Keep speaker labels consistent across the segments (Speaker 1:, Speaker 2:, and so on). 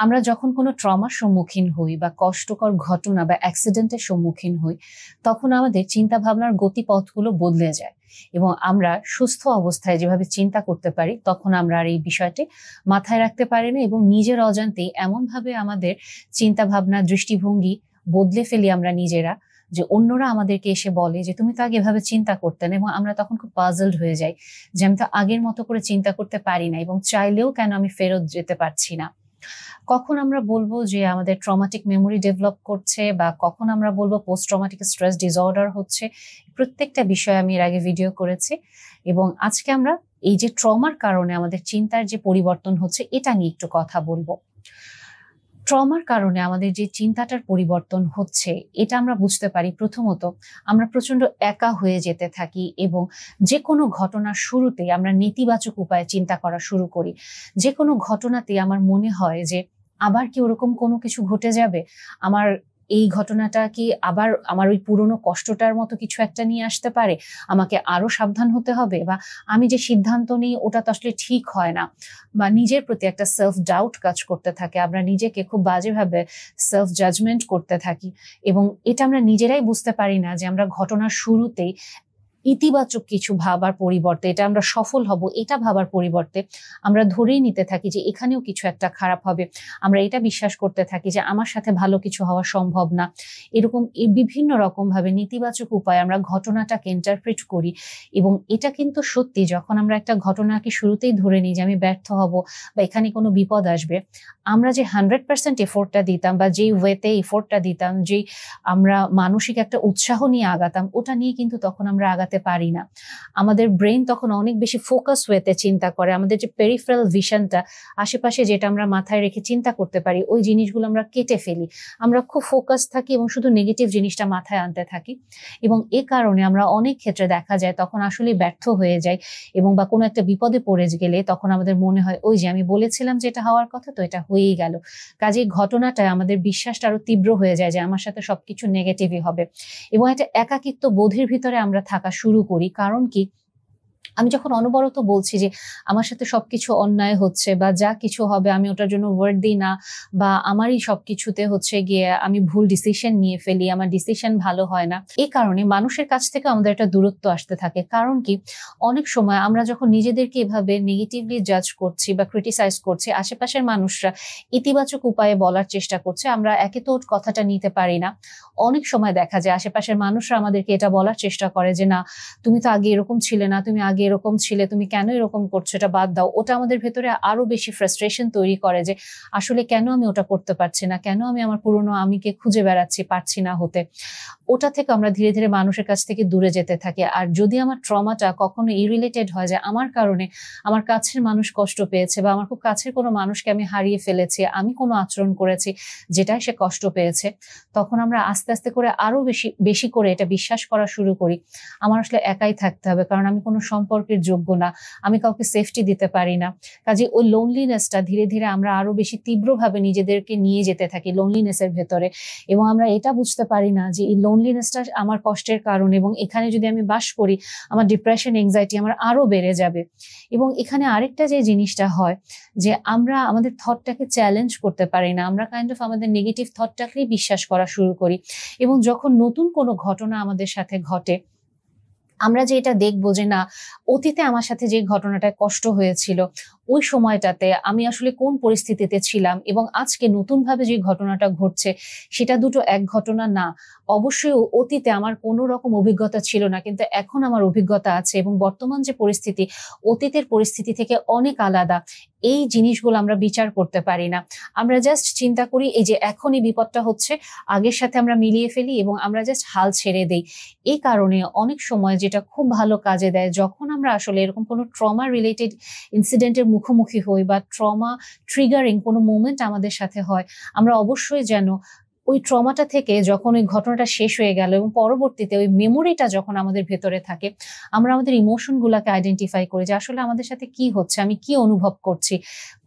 Speaker 1: আমরা যখন কোনো ট্রমার সম্মুখীন হই বা কষ্টকর ঘটনা বা অ্যাক্সিডেন্টের সম্মুখীন হই, তখন আমাদের চিন্তা ভাবনার গতিপথগুলো বদলে যায় এবং আমরা সুস্থ অবস্থায় যেভাবে চিন্তা করতে পারি তখন আমরা আর এই বিষয়টি মাথায় রাখতে পারি না এবং নিজের অজান্তেই এমনভাবে আমাদের চিন্তা ভাবনা দৃষ্টিভঙ্গি বদলে ফেলি আমরা নিজেরা, যে অন্যরা আমাদেরকে এসে বলে যে তুমি তো আগে এভাবে চিন্তা করতে না, এবং আমরা তখন খুব পাজলড হয়ে যাই যে আমি তো আগের মতো করে চিন্তা করতে পারি না এবং চাইলেও কেন আমি ফেরত যেতে পারছি না। কখন আমরা বলবো যে আমাদের ট্রমাটিক মেমোরি ডেভেলপ করছে বা কখন আমরা বলবো পোস্ট ট্রমাটিক স্ট্রেস ডিসঅর্ডার হচ্ছে, প্রত্যেকটা বিষয়ে আমি এর আগে ভিডিও করেছি এবং আজকে আমরা এই যে ট্রমার কারণে আমাদের চিন্তার যে পরিবর্তন হচ্ছে এটা নিয়ে একটু কথা বলবো। ট্রমার কারণে আমাদের যে চিন্তাটার পরিবর্তন হচ্ছে এটা আমরা বুঝতে পারি প্রথমত আমরা প্রচন্ড একা হয়ে যেতে থাকি এবং যে কোনো ঘটনার শুরুতেই আমরা নেতিবাচক উপায়ে চিন্তা করা শুরু করি। যে কোনো ঘটনাতেই আমার মনে হয় যে আবার কি ওরকম কোনো কিছু ঘটে যাবে, আমার এই ঘটনাটা কি আবার আমার ওই পুরনো কষ্টটার মতো কিছু একটা নিয়ে আসতে পারে, আমাকে আরো সাবধান হতে হবে, বা আমি যে সিদ্ধান্ত নিই ওটা তো আসলে ঠিক হয় না, বা নিজের প্রতি একটা সেলফ ডাউট কাজ করতে থাকে, আমরা নিজেকে খুব বাজেভাবে সেলফ জাজমেন্ট করতে থাকি এবং এটা আমরা নিজেরাই বুঝতে পারি না যে আমরা ঘটনার শুরুতেই ইতিবাচক কিছু ভাবার পরিবর্তে, এটা আমরা সফল হব এটা ভাবার পরিবর্তে আমরা ধরেই নিতে থাকি যে এখানেও কিছু একটা খারাপ হবে, আমরা এটা বিশ্বাস করতে থাকি যে আমার সাথে ভালো কিছু হওয়া সম্ভব না। এরকম এই বিভিন্ন রকম ভাবে নেতিবাচক উপায়ে আমরা ঘটনাটাকে ইন্টারপ্রেট করি এবং এটা কিন্তু সত্যি, যখন আমরা একটা ঘটনাকে শুরুতেই ধরে নিই যে আমি ব্যর্থ হব বা এখানে কোনো বিপদ আসবে, আমরা যে 100% এফোর্টটা দিতাম বা যেই ওয়েতে এফোর্টটা দিতাম, যেই আমরা মানসিক একটা উৎসাহ নিয়ে আগাতাম, ওটা নিয়ে কিন্তু তখন আমরা আগাতে পারি না। আমাদের ব্রেন তখন অনেক বেশি ফোকাস ওয়েতে চিন্তা করে, আমাদের যে পেরিফেরাল ভিশনটা, আশেপাশে যেটা আমরা মাথায় রেখে চিন্তা করতে পারি ওই জিনিসগুলো আমরা কেটে ফেলি, আমরা খুব ফোকাস থাকি এবং শুধু নেগেটিভ জিনিসটা মাথায় আনতে থাকি এবং এ কারণে আমরা অনেক ক্ষেত্রে দেখা যায় তখন আসলে ব্যর্থ হয়ে যাই এবং বা কোনো একটা বিপদে পড়ে গেলে তখন আমাদের মনে হয় ওই যে আমি বলেছিলাম যে এটা হওয়ার কথা, তো এটা হয়েই গেল। কাজেই ঘটনাটায় আমাদের বিশ্বাসটা আরো তীব্র হয়ে যায় যে আমার সাথে সবকিছু নেগেটিভই হবে এবং একটা একাকিত্ব বোধের ভিতরে আমরা থাকা শুরু করি। কারণ কি, আমি যখন অনবরত বলছি যে আমার সাথে সবকিছু অন্যায় হচ্ছে বা যা কিছু হবে আমি ওটার জন্য ওয়ার্ড দিই না, বা আমারই সবকিছুতে হচ্ছে গিয়ে আমি ভুল ডিসিশন নিয়ে ফেলি, আমার ডিসিশন ভালো হয় না, এই কারণে মানুষের কাছ থেকে আমাদের একটা দূরত্ব আসতে থাকে। কারণ কি, অনেক সময় আমরা যখন নিজেদেরকে এভাবে নেগেটিভলি জাজ করছি বা ক্রিটিসাইজ করছি, আশেপাশের মানুষরা ইতিবাচক উপায়ে বলার চেষ্টা করছে, আমরা একে তো ওর কথাটা নিতে পারি না। অনেক সময় দেখা যায় আশেপাশের মানুষরা আমাদেরকে এটা বলার চেষ্টা করে যে না তুমি তো আগে এরকম ছিলে না, তুমি আগে এরকম ছিলে, তুমি কেন এরকম করছো, এটা বাদ দাও। ওটা আমাদের ভেতরে আরো বেশি ফ্রাস্ট্রেশন তৈরি করে যে আসলে কেন আমি ওটা করতে পারছি না, কেন আমি আমার পুরনো আমিকে খুঁজে বেড়াচ্ছি, পারছি না হতে। ওটা থেকে আমরা ধীরে ধীরে মানুষের কাছ থেকে দূরে যেতে থাকি। আর যদি আমার ট্রমাটা কখনো ইরিলেটেড হয় যে আমার কারণে আমার কাছের মানুষ কষ্ট পেয়েছে বা আমার খুব কাছের কোনো মানুষকে আমি হারিয়ে ফেলেছি, আমি কোনো আচরণ করেছি যেটাই সে কষ্ট পেয়েছে, তখন আমরা আস্তে আস্তে করে আরো বেশি বেশি করে এটা বিশ্বাস করা শুরু করি আমার আসলে একাই থাকতে হবে, কারণ আমি কোনো সম্পর্কের যোগ্য না, আমি কাউকে সেফটি দিতে পারি না। কাজে ওই লোনলিনেসটা ধীরে ধীরে আমরা আরো বেশি তীব্রভাবে নিজেদেরকে নিয়ে যেতে থাকি লোনলিনেসের ভেতরে এবং আমরা এটা বুঝতে পারি না যে এই লোনলিনেসটা আমার কষ্টের কারণ এবং এখানে যদি আমি বাস করি আমার ডিপ্রেশন এংজাইটি আমার আরো বেড়ে যাবে। এবং এখানে আরেকটা যে জিনিসটা হয় যে আমরা আমাদের থটটাকে চ্যালেঞ্জ করতে পারি না, আমরা কাইন্ড অফ আমাদের নেগেটিভ থটটাকেই বিশ্বাস করা শুরু করি এবং যখন নতুন কোনো ঘটনা আমাদের সাথে ঘটে আমরা যে এটা দেখবো যে না অতীতে আমার সাথে যে ঘটনাটায় কষ্ট হয়েছিল ওই সময়টাতে আমি আসলে কোন পরিস্থিতিতে ছিলাম এবং আজকে নতুন ভাবে যে ঘটনাটা ঘটছে সেটা দুটো এক ঘটনা না। অবশ্যই অতীতে আমার কোনো রকম অভিজ্ঞতা ছিল না, কিন্তু এখন আমার অভিজ্ঞতা আছে এবং বর্তমান যে পরিস্থিতি অতীতের পরিস্থিতি থেকে অনেক আলাদা। এই জিনিসগুলো আমরা বিচার করতে পারি না, আমরা জাস্ট চিন্তা করি এই যে এখনই বিপদটা হচ্ছে, আগের সাথে আমরা মিলিয়ে ফেলি এবং আমরা জাস্ট হাল ছেড়ে দেই। এই কারণে অনেক সময় যেটা খুব ভালো কাজে দেয়, যখন আমরা আসলে এরকম কোনো ট্রমা রিলেটেড ইনসিডেন্টের মুখোমুখি হই বা ট্রমা ট্রিগারিং কোনো মোমেন্ট আমাদের সাথে হয়, আমরা অবশ্যই যেন ওই ট্রমাটা থেকে যখন ওই ঘটনাটা শেষ হয়ে গেল এবং পরবর্তীতে ওই মেমোরিটা যখন আমাদের ভেতরে থাকে, আমরা আমাদের ইমোশন গুলাকে আইডেন্টিফাই করি যে আসলে আমাদের সাথে কি হচ্ছে, আমি কি অনুভব করছি,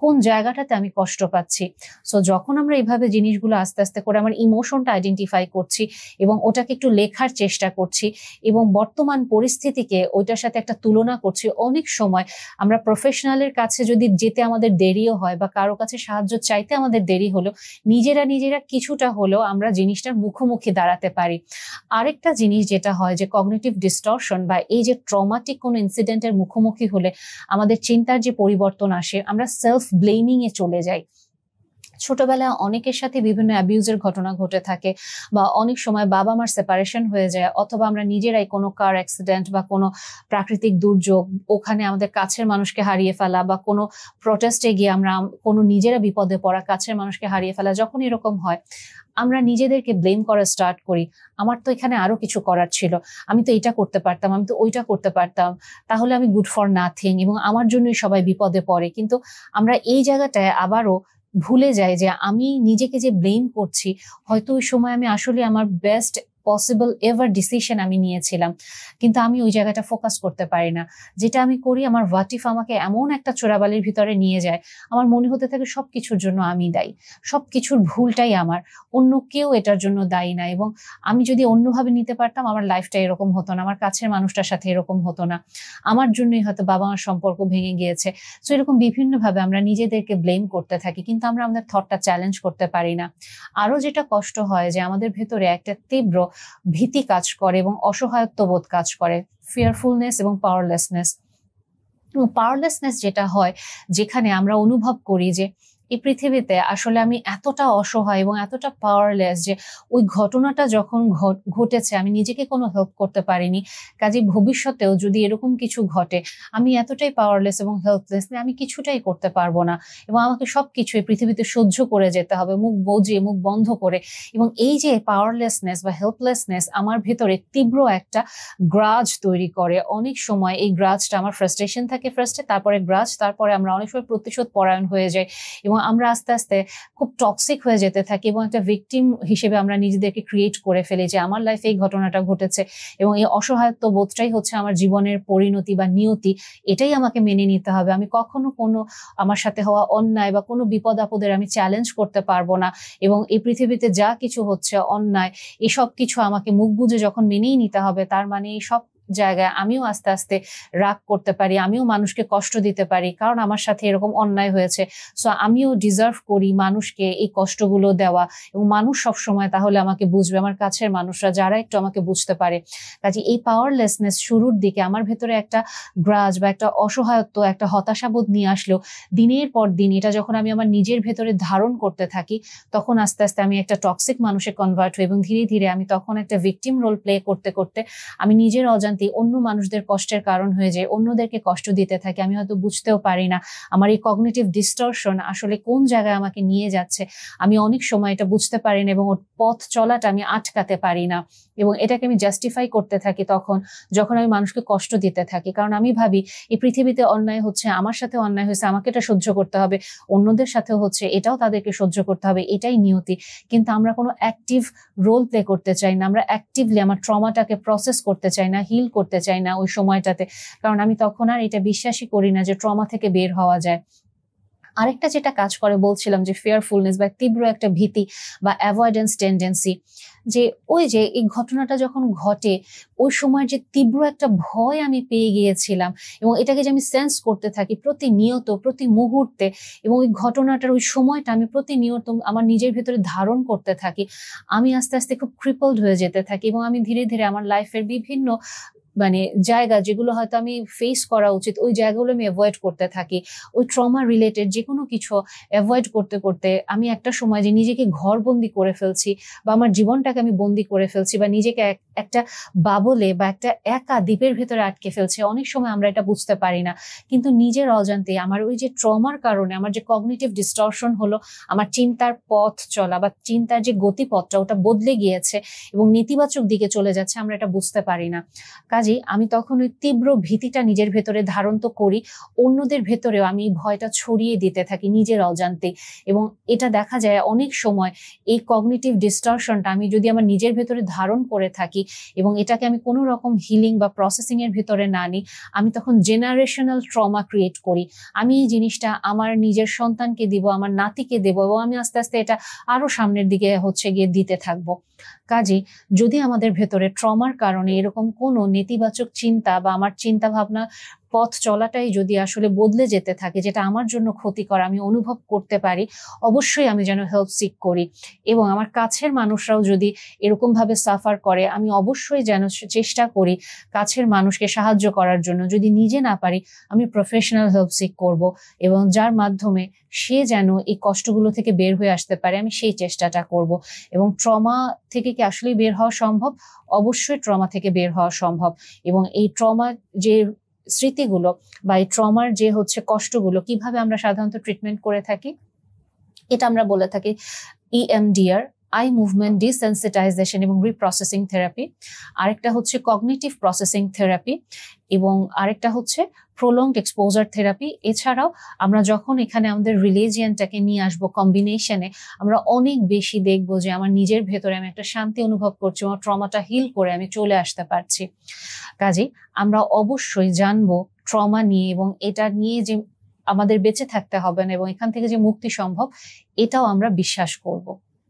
Speaker 1: কোন জায়গাটাতে আমি কষ্ট পাচ্ছি। সো যখন আমরা এইভাবে জিনিসগুলো আস্তে আস্তে করে আমার ইমোশনটা আইডেন্টিফাই করছি এবং ওটাকে একটু লেখার চেষ্টা করছি এবং বর্তমান পরিস্থিতিকে ওইটার সাথে একটা তুলনা করছি, অনেক সময় আমরা প্রফেশনালের কাছে যদি যেতে আমাদের দেরিও হয় বা কারো কাছে সাহায্য চাইতে আমাদের দেরি হলো, নিজেরা কিছুটা হলেও আমরা জিনিসটার মুখোমুখি দাঁড়াতে পারি। আরেকটা জিনিস যেটা হয় যে কগনিটিভ ডিস্টরশন বা এই যে ট্রমাটিক কোনো ইনসিডেন্টের মুখোমুখি হলে আমাদের চিন্তার যে পরিবর্তন আসে, আমরা সেলফ ব্লেমিং এ চলে যাই। ছোটবেলায় অনেকের সাথে বিভিন্ন অ্যাবিউজের ঘটনা ঘটে থাকে বা অনেক সময় বাবা মার সেপারেশন হয়ে যায়, অথবা আমরা নিজেরাই কোনো কার অ্যাক্সিডেন্ট বা কোনো প্রাকৃতিক দুর্যোগ, ওখানে আমাদের কাছের মানুষকে হারিয়ে ফেলা বা কোনো প্রটেস্টে গিয়ে আমরা কোনো নিজেরা বিপদে পড়া, কাছের মানুষকে হারিয়ে ফেলা, যখন এরকম হয় আমরা নিজেদেরকে ব্লেম করা স্টার্ট করি। আমার তো এখানে আরো কিছু করার ছিল, আমি তো এটা করতে পারতাম, আমি তো ওইটা করতে পারতাম, তাহলে আমি গুড ফর নাথিং এবং আমার জন্যই সবাই বিপদে পড়ে। কিন্তু আমরা এই জায়গাটায় আবারও ভুলে যাই যে আমি নিজেকে যে ব্লেম করছি, হয়তো ওই সময় আমি আসলে আমার বেস্ট পসিবল এভার ডিসিশন আমি নিয়েছিলাম, কিন্তু আমি ওই জায়গাটা ফোকাস করতে পারি না। যেটা আমি করি, আমার ওয়াটিফ আমাকে এমন একটা চোরাবালির ভিতরে নিয়ে যায়, আমার মনে হতে থাকে সবকিছুর জন্য আমি দায়ী, সবকিছুর ভুলটাই আমার, অন্য কেউ এটার জন্য দায়ী না। এবং আমি যদি অন্যভাবে নিতে পারতাম আমার লাইফটা এরকম হতো না, আমার কাছের মানুষটার সাথে এরকম হতো না, আমার জন্যই হয়তো বাবা মার সম্পর্ক ভেঙে গিয়েছে। তো এরকম বিভিন্নভাবে আমরা নিজেদেরকে ব্লেম করতে থাকি, কিন্তু আমরা আমাদের থটটা চ্যালেঞ্জ করতে পারি না। আরো যেটা কষ্ট হয় যে আমাদের ভেতরে একটা তীব্র ভীতি কাজ করে এবং অসহায়ত্ব বোধ কাজ করে, ফিয়ারফুলনেস এবং পাওয়ারলেসনেস যেটা হয়, যেখানে আমরা অনুভব করি যে এই পৃথিবীতে আসলে আমি এতটা অসহায় এবং এতটা পাওয়ারলেস যে ওই ঘটনাটা যখন ঘটেছে আমি নিজেকে কোনো হেল্প করতে পারিনি, কাজে ভবিষ্যতেও যদি এরকম কিছু ঘটে আমি এতটাই পাওয়ারলেস এবং হেল্পলেস, আমি কিছুটাই করতে পারবো না এবং আমাকে সবকিছু এই পৃথিবীতে সহ্য করে যেতে হবে, মুখ বুজে মুখ বন্ধ করে। এবং এই যে পাওয়ারলেসনেস বা হেল্পলেসনেস আমার ভেতরে তীব্র একটা গ্রাজ তৈরি করে। অনেক সময় এই গ্রাজটা আমার ফ্রাস্ট্রেশন থাকে ফার্স্টে, তারপরে গ্রাজ, তারপরে আমরা অনেক সময় প্রতিশোধ পরায়ণ হয়ে যাই এবং আমরা আস্তে আস্তে খুব টক্সিক হয়ে যেতে থাকি এবং একটা ভিকটিম হিসেবে আমরা নিজেদেরকে ক্রিয়েট করে ফেলি যে আমার লাইফে এই ঘটনাটা ঘটেছে এবং এই অসহায়ত্ব বোধটাই হচ্ছে আমার জীবনের পরিণতি বা নিয়তি, এটাই আমাকে মেনে নিতে হবে। আমি কখনো কোনো আমার সাথে হওয়া অন্যায় বা কোনো বিপদ আপদের আমি চ্যালেঞ্জ করতে পারবো না এবং এই পৃথিবীতে যা কিছু হচ্ছে অন্যায়, এসব কিছু আমাকে মুখ বুজে যখন মেনেই নিতে হবে, তার মানে এই সব জায়গায় আমিও আস্তে আস্তে রাগ করতে পারি, আমিও মানুষকে কষ্ট দিতে পারি, কারণ আমার সাথে এরকম অন্যায় হয়েছে। সো আমিও ডিজার্ভ করি মানুষকে এই কষ্টগুলো দেওয়া এবং মানুষ সবসময় তাহলে আমাকে বুঝবে, আমার কাছের মানুষরা যারা একটু আমাকে বুঝতে পারে। কাজে এই পাওয়ারলেসনেস শুরুর দিকে আমার ভেতরে একটা গ্রাজ বা একটা অসহায়ত্ব, একটা হতাশাবোধ নিয়ে আসলেও দিনের পর দিন এটা যখন আমি আমার নিজের ভেতরে ধারণ করতে থাকি, তখন আস্তে আস্তে আমি একটা টক্সিক মানুষে কনভার্ট হই এবং ধীরে ধীরে আমি তখন একটা ভিকটিম রোল প্লে করতে করতে আমি নিজের অজান্তে অন্য মানুষদের কষ্টের কারণ হয়ে যায়, অন্যদেরকে কষ্ট দিতে থাকি। আমি হয়তো বুঝতেও পারি না আমার এই কগনিটিভ ডিস্টরশন আসলে কোন জায়গায় আমাকে নিয়ে যাচ্ছে, আমি অনেক সময় এটা বুঝতে পারি না এবং ওর পথ চলাটা আমি আটকাতে পারি না এবং এটাকে আমি জাস্টিফাই করতে থাকি তখন যখন আমি মানুষকে কষ্ট দিতে থাকি। কারণ আমি ভাবি এই পৃথিবীতে অন্যায় হচ্ছে, আমার সাথে অন্যায় হয়েছে, আমাকে এটা সহ্য করতে হবে, অন্যদের সাথেও হচ্ছে, এটাও তাদেরকে সহ্য করতে হবে, এটাই নিয়তি। কিন্তু আমরা কোনো অ্যাক্টিভ রোল প্লে করতে চাই না, আমরা অ্যাক্টিভলি আমার ট্রমাটাকে প্রসেস করতে চাই না, হিল করতে চাই না ওই সময়টাতে, কারণ আমি তখন আর এটা বিশ্বাসই করি না যে ট্রমা থেকে বের হওয়া যায়। আরেকটা যেটা কাজ করে বলছিলাম যে ফিয়ারফুলনেস বা তীব্র একটা ভীতি বা অ্যাভয়েডেন্স টেন্ডেন্সি, যে ওই যে এই ঘটনাটা যখন ঘটে ওই সময় যে তীব্র একটা ভয় আমি পেয়ে গিয়েছিলাম এবং এটাকে যে আমি সেন্স করতে থাকি প্রতিনিয়ত প্রতি মুহূর্তে এবং ওই ঘটনাটার ওই সময়টা আমি প্রতিনিয়ত আমার নিজের ভেতরে ধারণ করতে থাকি, আমি আস্তে আস্তে খুব ক্রিপলড হয়ে যেতে থাকি এবং আমি ধীরে ধীরে আমার লাইফের বিভিন্ন জায়গা যেগুলো হয়তো আমি ফেস করা উচিত ওই জায়গাগুলো আমি অ্যাভয়েড করতে থাকি। ওই ট্রমা রিলেটেড যে কোনো কিছু অ্যাভয়েড করতে করতে আমি একটা সময় যে নিজেকে ঘরবন্দি করে ফেলছি বা আমার জীবনটাকে আমি বন্দি করে ফেলছি বা নিজেকে একটা বাবলে বা একটা একা দ্বীপের ভেতরে আটকে ফেলছে, অনেক সময় আমরা এটা বুঝতে পারি না। কিন্তু নিজের অজান্তে আমার ওই যে ট্রমার কারণে আমার যে কগনিটিভ ডিস্টরশন হলো, আমার চিন্তার পথ চলা বা চিন্তার যে গতিপথটা ওটা বদলে গিয়েছে এবং নেতিবাচক দিকে চলে যাচ্ছে, আমরা এটা বুঝতে পারি না। কাজেই আমি তখন ওই তীব্র ভীতিটা নিজের ভেতরে ধারণ তো করি, অন্যদের ভেতরেও আমি ভয়টা ছড়িয়ে দিতে থাকি নিজের অজান্তে। এবং এটা দেখা যায় অনেক সময় এই কগনিটিভ ডিস্টরশনটা আমি যদি আমার নিজের ভেতরে ধারণ করে থাকি এবং এটাকে আমি কোনো রকম হিলিং বা প্রসেসিং এর ভেতরে না নিই, আমি তখন জেনারেশনাল ট্রমা ক্রিয়েট করি। আমি এই জিনিসটা আমার নিজের সন্তানকে দিব, আমার নাতিকে দেব, এবং আমি আস্তে আস্তে এটা আরো সামনের দিকে গিয়ে দিতে থাকবো। কাজে যদি আমাদের ভেতরে ট্রমার কারণে এরকম কোনো নেতিবাচক চিন্তা বা আমার চিন্তা ভাবনা পথ চলাটাই যদি আসলে বদলে যেতে থাকে, যেটা আমার জন্য ক্ষতিকর আমি অনুভব করতে পারি, অবশ্যই আমি যেন হেল্প সিক করি। এবং আমার কাছের মানুষরাও যদি এরকম ভাবে সাফার করে, আমি অবশ্যই যেন চেষ্টা করি কাছের মানুষকে সাহায্য করার জন্য। যদি নিজে না পারি, আমি প্রফেশনাল হেল্প সিক করব, এবং যার মাধ্যমে সে যেন এই কষ্টগুলো থেকে বের হয়ে আসতে পারে, আমি সেই চেষ্টাটা করব। এবং ট্রমা থেকে কি আসলেই বের হওয়া সম্ভব? অবশ্যই ট্রমা থেকে বের হওয়া সম্ভব। এবং এই ট্রমা যে স্মৃতিগুলো বা এই ট্রমার যে কষ্টগুলো কিভাবে আমরা সাধারণত ট্রিটমেন্ট করে থাকি, এটা আমরা বলে থাকি EMDR, আই মুভমেন্ট ডিসেনসিটাইজেশন এবং রিপ্রসেসিং থেরাপি। আরেকটা কগনিটিভ প্রসেসিং থেরাপি, এবং আরেকটা প্রলংড এক্সপোজার থেরাপি। এছাড়াও আমরা যখন এখানে আমাদের রিলিজিয়ানটাকে নিয়ে আসবো কম্বিনেশনে, আমরা অনেক বেশি দেখবো যে আমার নিজের ভেতরে আমি একটা শান্তি অনুভব করছি, আমার ট্রমাটা হিল করে আমি চলে আসতে পারছি। কাজে আমরা অবশ্যই জানবো ট্রমা নিয়ে, এবং এটা নিয়ে যে আমাদের বেঁচে থাকতে হবে না এবং এখান থেকে যে মুক্তি সম্ভব, এটাও আমরা বিশ্বাস করব।